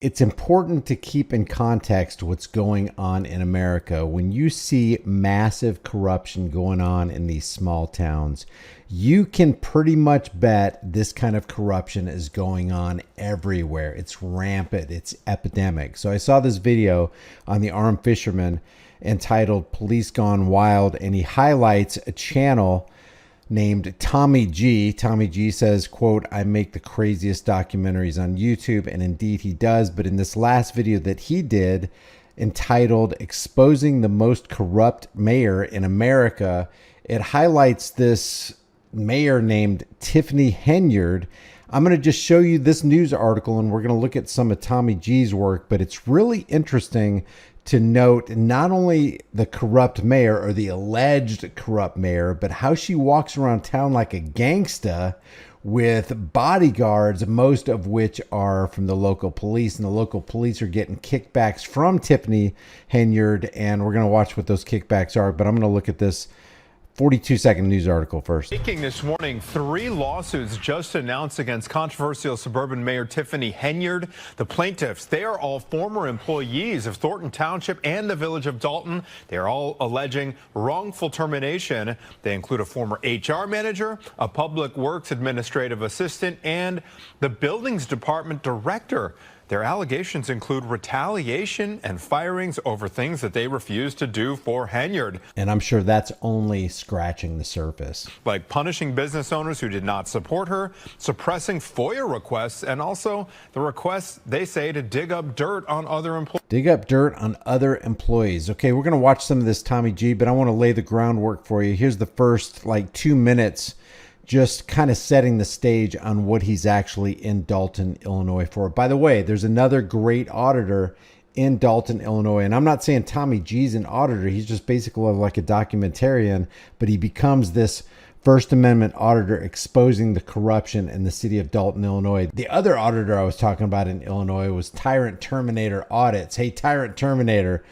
It's important to keep in context what's going on in America. When you see massive corruption going on in these small towns, you can pretty much bet this kind of corruption is going on everywhere. It's rampant, it's epidemic. So I saw this video on the Armed Fisherman entitled Police Gone Wild, and he highlights a channel named Tommy G. Tommy G says, quote, "I make the craziest documentaries on YouTube," and indeed he does. But in this last video that he did, entitled Exposing the Most Corrupt Mayor in America, it highlights this mayor named Tiffany Henyard. I'm going to just show you this news article, and we're going to look at some of Tommy G's work, but it's really interesting to note not only the corrupt mayor or the alleged corrupt mayor, but how she walks around town like a gangsta with bodyguards, most of which are from the local police. And the local police are getting kickbacks from Tiffany Henyard, and we're going to watch what those kickbacks are. But I'm going to look at this 42-second news article first. Speaking this morning, 3 lawsuits just announced against controversial suburban Mayor Tiffany Henyard. The plaintiffs, they are all former employees of Thornton Township and the village of Dalton. They are all alleging wrongful termination. They include a former HR manager, a public works administrative assistant, and the buildings department director. Their allegations include retaliation and firings over things that they refused to do for Henyard. And I'm sure that's only scratching the surface. Like punishing business owners who did not support her, suppressing FOIA requests, and also the requests, they say, to dig up dirt on other employees. Dig up dirt on other employees. Okay, we're going to watch some of this Tommy G, but I want to lay the groundwork for you. Here's the first 2 minutes, just kind of setting the stage on what he's actually in Dalton, Illinois for. By the way, there's another great auditor in Dalton, Illinois. And I'm not saying Tommy G's an auditor. He's just basically like a documentarian, but he becomes this First Amendment auditor exposing the corruption in the city of Dalton, Illinois. The other auditor I was talking about in Illinois was Tyrant Terminator Audits. Hey, Tyrant Terminator,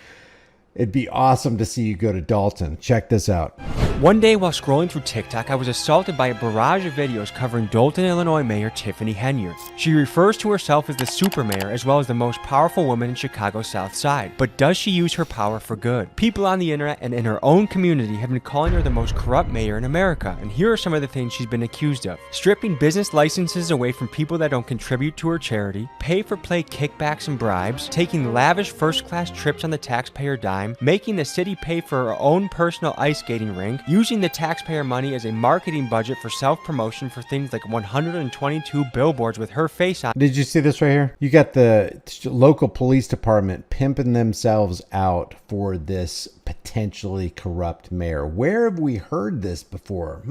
it'd be awesome to see you go to Dalton. Check this out. One day while scrolling through TikTok, I was assaulted by a barrage of videos covering Dalton, Illinois Mayor Tiffany Henyard. She refers to herself as the super mayor as well as the most powerful woman in Chicago's South Side. But does she use her power for good? People on the internet and in her own community have been calling her the most corrupt mayor in America, and here are some of the things she's been accused of. Stripping business licenses away from people that don't contribute to her charity, pay-for-play kickbacks and bribes, taking lavish first-class trips on the taxpayer dime, making the city pay for her own personal ice skating rink, using the taxpayer money as a marketing budget for self-promotion for things like 122 billboards with her face on. Did you see this right here? You got the local police department pimping themselves out for this potentially corrupt mayor. Where have we heard this before?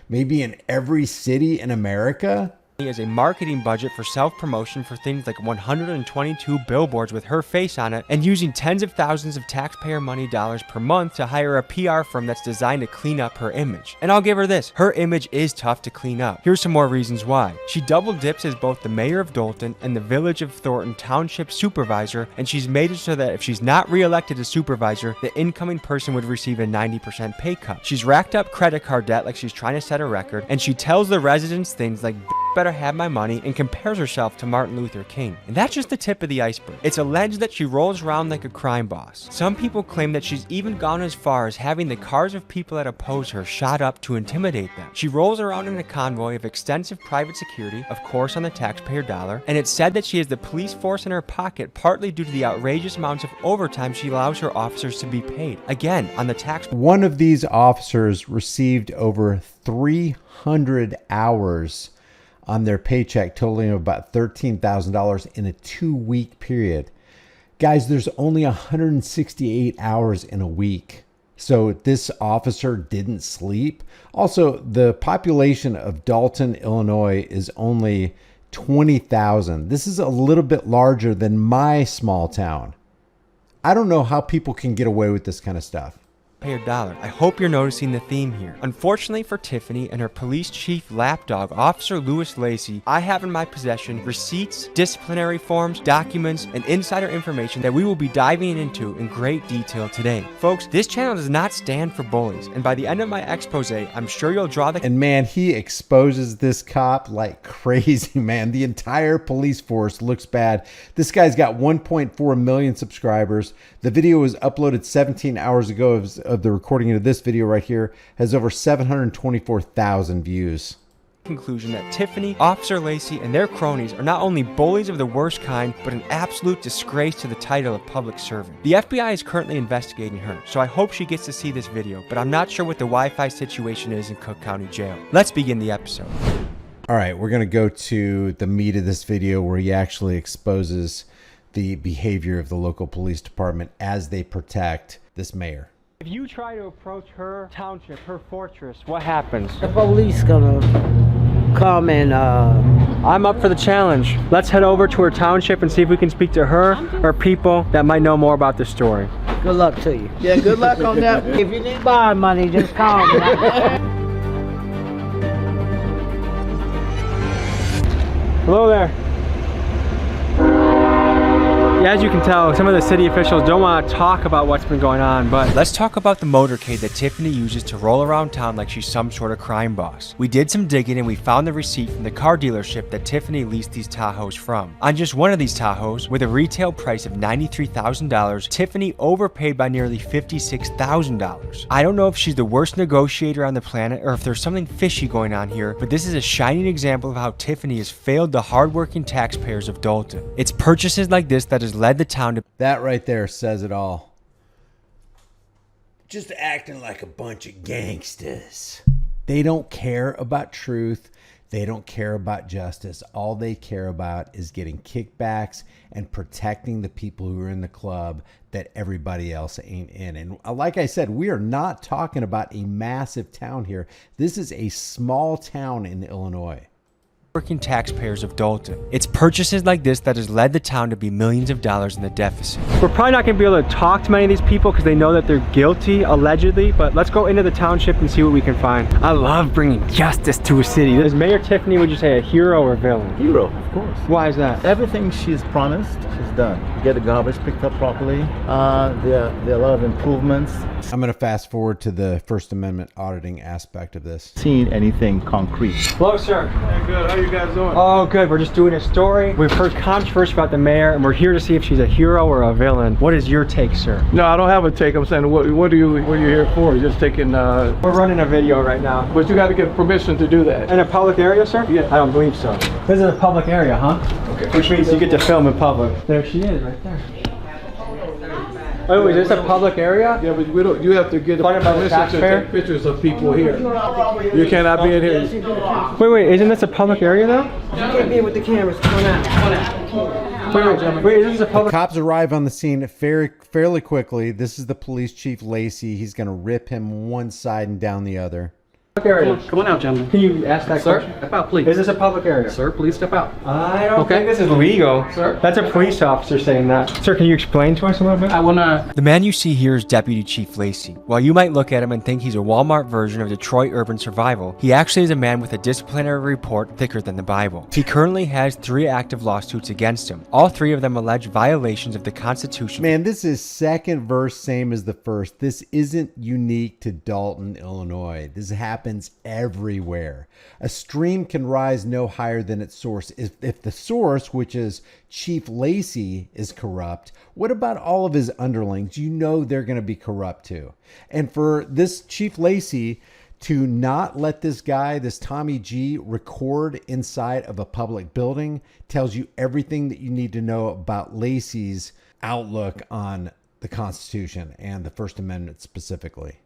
Maybe in every city in America? As a marketing budget for self-promotion for things like 122 billboards with her face on it, and using tens of thousands of taxpayer money dollars per month to hire a PR firm that's designed to clean up her image. And I'll give her this, her image is tough to clean up. Here's some more reasons why. She double dips as both the mayor of Dalton and the village of Thornton Township supervisor, and she's made it so that if she's not re-elected as supervisor, the incoming person would receive a 90% pay cut. She's racked up credit card debt like she's trying to set a record, and she tells the residents things like better have my money and compares herself to Martin Luther King. And that's just the tip of the iceberg. It's alleged that she rolls around like a crime boss. Some people claim that she's even gone as far as having the cars of people that oppose her shot up to intimidate them. She rolls around in a convoy of extensive private security, of course on the taxpayer dollar, and it's said that she has the police force in her pocket partly due to the outrageous amounts of overtime she allows her officers to be paid. Again, on the tax. One of these officers received over 300 hours on their paycheck, totaling about $13,000 in a 2-week period. Guys, there's only 168 hours in a week. So this officer didn't sleep. Also, the population of Dalton, Illinois is only 20,000. This is a little bit larger than my small town. I don't know how people can get away with this kind of stuff. taxpayer dollar. I hope you're noticing the theme here. Unfortunately for Tiffany and her police chief lapdog, Officer Louis Lacey, I have in my possession receipts, disciplinary forms, documents, and insider information that we will be diving into in great detail today. Folks, this channel does not stand for bullies, and by the end of my expose, I'm sure you'll draw the... And man, he exposes this cop like crazy, man. The entire police force looks bad. This guy's got 1.4 million subscribers. The video was uploaded 17 hours ago of the recording of this video right here. Has over 724,000 views. Conclusion that Tiffany, Officer Lacey, and their cronies are not only bullies of the worst kind, but an absolute disgrace to the title of public servant. The FBI is currently investigating her, so I hope she gets to see this video, but I'm not sure what the Wi-Fi situation is in Cook County Jail. Let's begin the episode. All right, we're going to go to the meat of this video where he actually exposes the behavior of the local police department as they protect this mayor. If you try to approach her township, her fortress, what happens? The police gonna come and I'm up for the challenge. Let's head over to her township and see if we can speak to her or people that might know more about the story. good luck to you. Yeah, good luck on that. If you need bond money, just call me. Hello there. As you can tell, some of the city officials don't want to talk about what's been going on, but let's talk about the motorcade that Tiffany uses to roll around town like she's some sort of crime boss. We did some digging and we found the receipt from the car dealership that Tiffany leased these Tahoes from. On just one of these Tahoes, with a retail price of $93,000, Tiffany overpaid by nearly $56,000. I don't know if she's the worst negotiator on the planet or if there's something fishy going on here, but this is a shining example of how Tiffany has failed the hardworking taxpayers of Dalton. It's purchases like this that has led the town to... That right there says it all. Just acting like a bunch of gangsters. They don't care about truth. They don't care about justice. All they care about is getting kickbacks and protecting the people who are in the club that everybody else ain't in. And like I said, we are not talking about a massive town here. This is a small town in Illinois. Working taxpayers of Dalton. It's purchases like this that has led the town to be millions of dollars in the deficit. We're probably not going to be able to talk to many of these people because they know that they're guilty, allegedly, but let's go into the township and see what we can find. I love bringing justice to a city. Is Mayor Tiffany, would you say, a hero or a villain? Hero, of course. Why is that? Everything she's promised, she's done. Get the garbage picked up properly. There are a lot of improvements. I'm going to fast forward to the First Amendment auditing aspect of this. Seen anything concrete. Hello, sir. Hey, good. How you guys doing? Oh, good. We're just doing a story. We've heard controversy about the mayor, and we're here to see if she's a hero or a villain. What is your take, sir? No, I don't have a take. I'm saying, what are you here for? You're just taking. We're running a video right now. But you got to get permission to do that. In a public area, sir? Yeah. I don't believe so. This is a public area, huh? Okay. Which means you get to film in public. There she is, right there. Oh, is this a public area? Yeah, but we don't. You have to get Funded by the permission to taxpayer? take pictures of people here. You cannot be in here. Wait, isn't this a public area though? You can't be with the cameras. Come on out. Wait, is this a public... Cops arrive on the scene fairly quickly. This is the police chief, Lacey. He's going to rip him one side and down the other. area? Come on out, gentlemen. Can you ask that Sir, question? step out, please. Is this a public area? Sir, please step out. I don't Okay. think this is legal. Sir? That's a police officer saying that. Sir, can you explain to us a little bit? I will not. The man you see here is Deputy Chief Lacey. While you might look at him and think he's a Walmart version of Detroit Urban Survival, he actually is a man with a disciplinary report thicker than the Bible. He currently has 3 active lawsuits against him. All 3 of them allege violations of the Constitution. Man, this is second verse, same as the first. This isn't unique to Dalton, Illinois. This happens everywhere. A stream can rise no higher than its source. If the source, which is Chief Lacey, is corrupt, what about all of his underlings? You know they're going to be corrupt too. And for this Chief Lacey to not let this guy, this Tommy G, record inside of a public building tells you everything that you need to know about Lacey's outlook on the Constitution and the First Amendment specifically.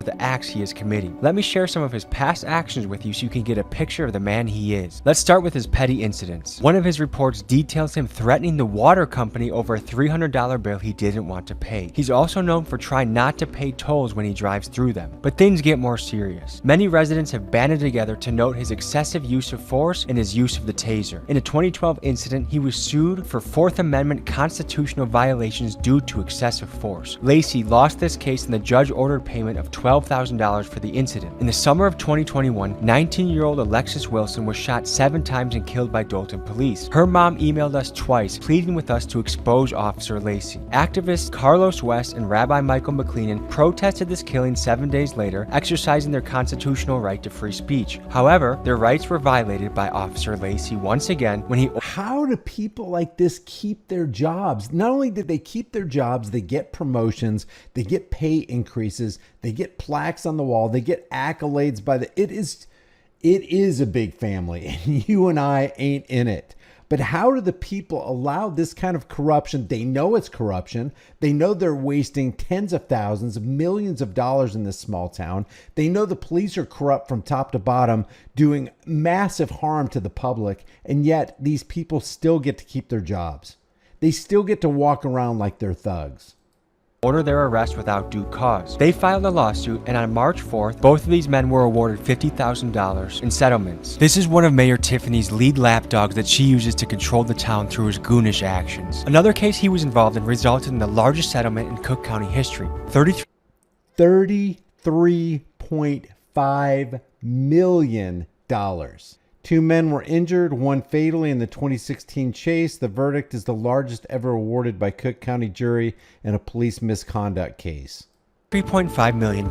the acts he is committing. Let me share some of his past actions with you so you can get a picture of the man he is. Let's start with his petty incidents. One of his reports details him threatening the water company over a $300 bill he didn't want to pay. He's also known for trying not to pay tolls when he drives through them. But things get more serious. Many residents have banded together to note his excessive use of force and his use of the taser. In a 2012 incident, he was sued for Fourth Amendment constitutional violations due to excessive force. Lacey lost this case and the judge ordered payment of $12,000 for the incident. In the summer of 2021, 19-year-old Alexis Wilson was shot 7 times and killed by Dolton police. Her mom emailed us twice, pleading with us to expose Officer Lacey. Activists Carlos West and Rabbi Michael McLennan protested this killing 7 days later, exercising their constitutional right to free speech. However, their rights were violated by Officer Lacey once again when he... How do people like this keep their jobs? Not only did they keep their jobs, they get promotions, they get pay increases, they get plaques on the wall, they get accolades by the... It is a big family, and you and I ain't in it. But how do the people allow this kind of corruption? They know it's corruption. They know they're wasting tens of thousands, millions of dollars in this small town. They know the police are corrupt from top to bottom, doing massive harm to the public. And yet these people still get to keep their jobs. They still get to walk around like they're thugs. Order their arrest without due cause. They filed a lawsuit, and on March 4th, both of these men were awarded $50,000 in settlements. This is one of Mayor Tiffany's lead lapdogs that she uses to control the town through his goonish actions. Another case he was involved in resulted in the largest settlement in Cook County history, $33.5 million. 2 men were injured, 1 fatally in the 2016 chase. The verdict is the largest ever awarded by Cook County jury in a police misconduct case. $3.5 million.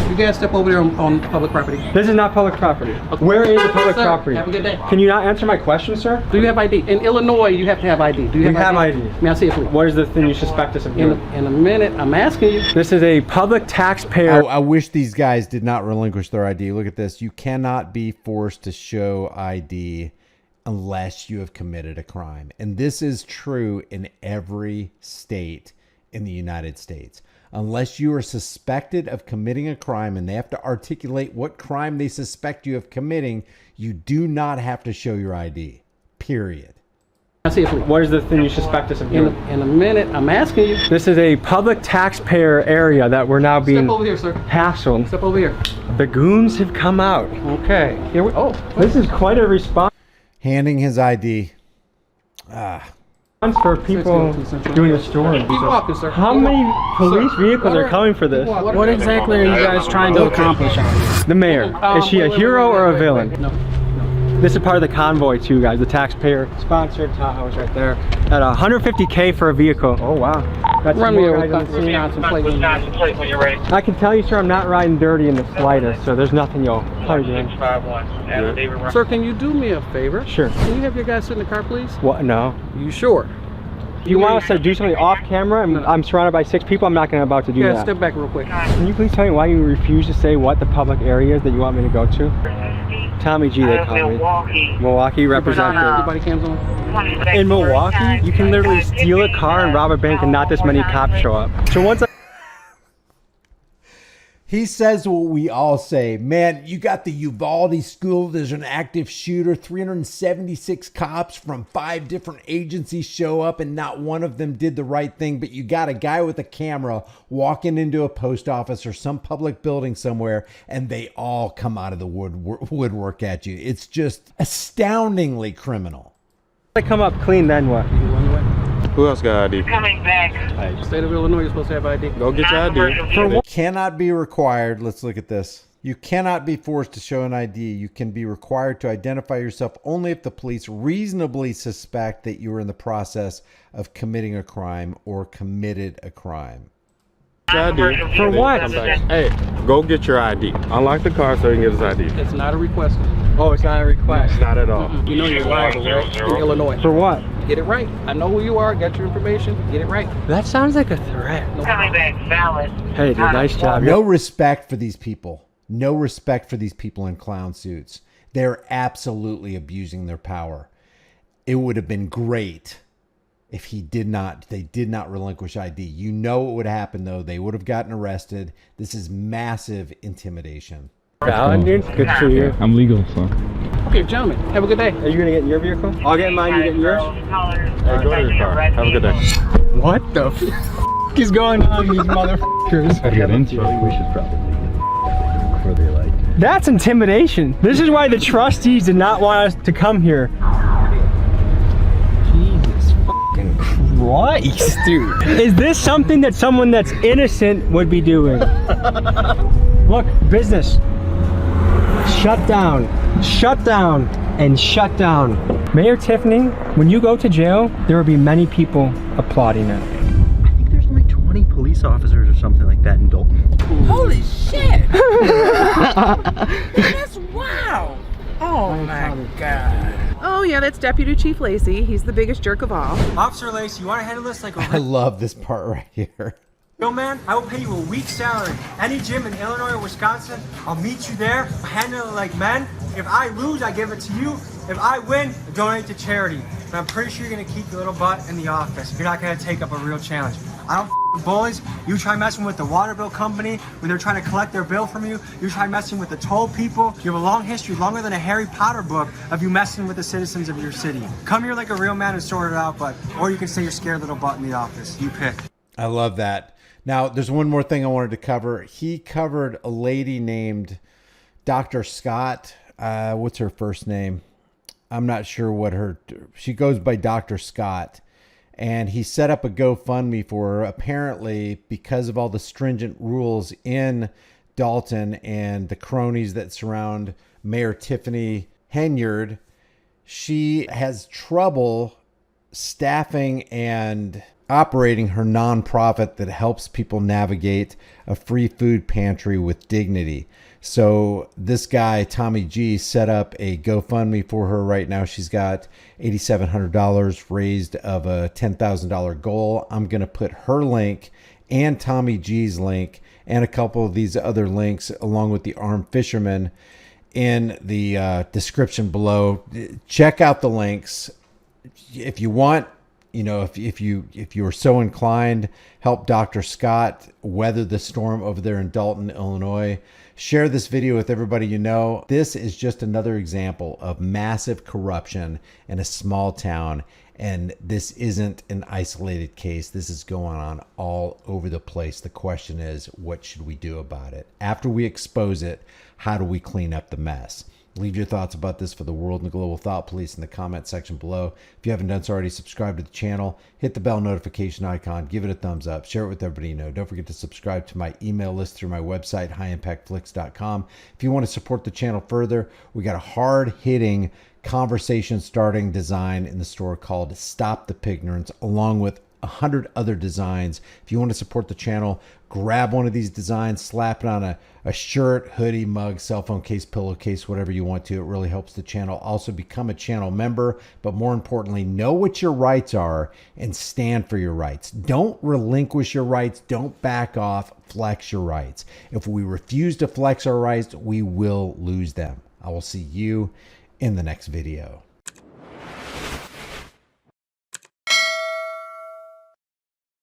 You guys step over there on public property. This is not public property. Where is the public Sir, property? have a good day. Can you not answer my question, sir? Do you have ID? In Illinois, you have to have ID. Do you We have ID. May I see it, please? What is the thing you suspect us of doing? In a minute, I'm asking you. This is a public taxpayer. I wish these guys did not relinquish their ID. Look at this. You cannot be forced to show ID unless you have committed a crime. And this is true in every state in the United States. Unless you are suspected of committing a crime and they have to articulate what crime they suspect you of committing, you do not have to show your ID. Period. I see it, please. What is the thing you suspect us of doing? In a minute, I'm asking you. This is a public taxpayer area that we're now being Step over here, sir. hassled. Step over here. The goons have come out. Okay. Here we. Oh, This is quite a response Handing his ID. for people doing a story. Keep walking, sir. How many police vehicles are coming for this? What exactly are you guys trying to accomplish out here? The mayor. Is she a hero or a villain? No. This is part of the convoy too, guys. The taxpayer sponsored Tahoe's right there. At $150K for a vehicle. Oh wow. That's Run me more over guys on the scene. Wisconsin plate when you're ready. I can tell you, sir, I'm not riding dirty in the slightest, so there's nothing you'll probably do. Sir, can you do me a favor? Sure. Can you have your guys sit in the car, please? What? No. You sure? If you want us to do something off camera and I'm surrounded by 6 people, I'm not going to about to do Yeah, that. step back real quick. Can you please tell me why you refuse to say what the public area is that you want me to go to? Tommy G, they call me. Milwaukee representative. Everybody cams on? In Milwaukee, you can literally steal a car and rob a bank and not this many cops show up. So once He says what we all say. Man, you got the Uvalde school. There's an active shooter. 376 cops from 5 different agencies show up and not one of them did the right thing. But you got a guy with a camera walking into a post office or some public building somewhere and they all come out of the woodwork at you. It's just astoundingly criminal. I come up clean, then what? Who else got ID? Coming back. State of Illinois, you're supposed to have ID. Go get your ID. For what? Cannot be required. Let's look at this. You cannot be forced to show an ID. You can be required to identify yourself only if the police reasonably suspect that you are in the process of committing a crime or committed a crime. ID. For what? Hey, go get your ID. Unlock the car so you can get his ID. It's not a request. Oh, it's not a request. Not at all. You know you're liable, right? In Illinois. For what? Get it right. I know who you are. Got your information. Get it right. That sounds like a threat. Coming back valid. Hey, dude, nice job. No respect for these people. No respect for these people in clown suits. They're absolutely abusing their power. It would have been great if they did not relinquish ID. You know what would happen though. They would have gotten arrested. This is massive intimidation. Fallon, dude, good for you. I'm legal, so. Okay, gentlemen, have a good day. Are you gonna get in your vehicle? I'll get in mine, you get in yours? Hey, go to your car. Have a good day. What the f is going on, these motherfuckers? I get into We should probably before they like. That's intimidation. This is why the trustees did not want us to come here. Jesus fucking Christ, dude. Is this something that someone that's innocent would be doing? Look, business. Shut down, and shut down. Mayor Tiffany, when you go to jail, there will be many people applauding it. I think there's only 20 police officers or something like that in Dalton. Holy shit! That's wow! Oh my god. Oh yeah, that's Deputy Chief Lacey. He's the biggest jerk of all. Officer Lacey, you want to handle this like I a love this part right here. real man? I will pay you a week's salary. Any gym in Illinois or Wisconsin, I'll meet you there, handle it like men. If I lose, I give it to you. If I win, I donate to charity. But I'm pretty sure you're gonna keep your little butt in the office. You're not gonna take up a real challenge. I don't with bullies. You try messing with the water bill company when they're trying to collect their bill from you. You try messing with the toll people. You have a long history, longer than a Harry Potter book, of you messing with the citizens of your city. Come here like a real man and sort it out, or you can stay your scared little butt in the office. You pick. I love that. Now, there's one more thing I wanted to cover. He covered a lady named Dr. Scott. What's her first name? I'm not sure she goes by Dr. Scott. And he set up a GoFundMe for her, apparently because of all the stringent rules in Dalton and the cronies that surround Mayor Tiffany Henyard. She has trouble staffing and operating her nonprofit that helps people navigate a free food pantry with dignity. So this guy, Tommy G, set up a GoFundMe for her right now. She's got $8,700 raised of a $10,000 goal. I'm going to put her link and Tommy G's link and a couple of these other links along with the armed fisherman in the description below. Check out the links. If you want, if you are so inclined, help Dr. Scott weather the storm over there in Dalton, Illinois. Share this video with everybody you know. This is just another example of massive corruption in a small town. And this isn't an isolated case. This is going on all over the place. The question is, what should we do about it? After we expose it, how do we clean up the mess? Leave your thoughts about this for the world and the global thought police in the comment section below. If you haven't done so already, subscribe to the channel, hit the bell notification icon, give it a thumbs up, share it with everybody you know. Don't forget to subscribe to my email list through my website, highimpactflix.com. If you want to support the channel further, we got a hard-hitting conversation starting design in the store called Stop the Pignorance, along with 100 other designs. If you want to support the channel, grab one of these designs, slap it on a shirt, hoodie, mug, cell phone case, pillowcase, whatever you want to. It really helps the channel. Also become a channel member, but more importantly, know what your rights are and stand for your rights. Don't relinquish your rights. Don't back off. Flex your rights. If we refuse to flex our rights, we will lose them. I will see you in the next video.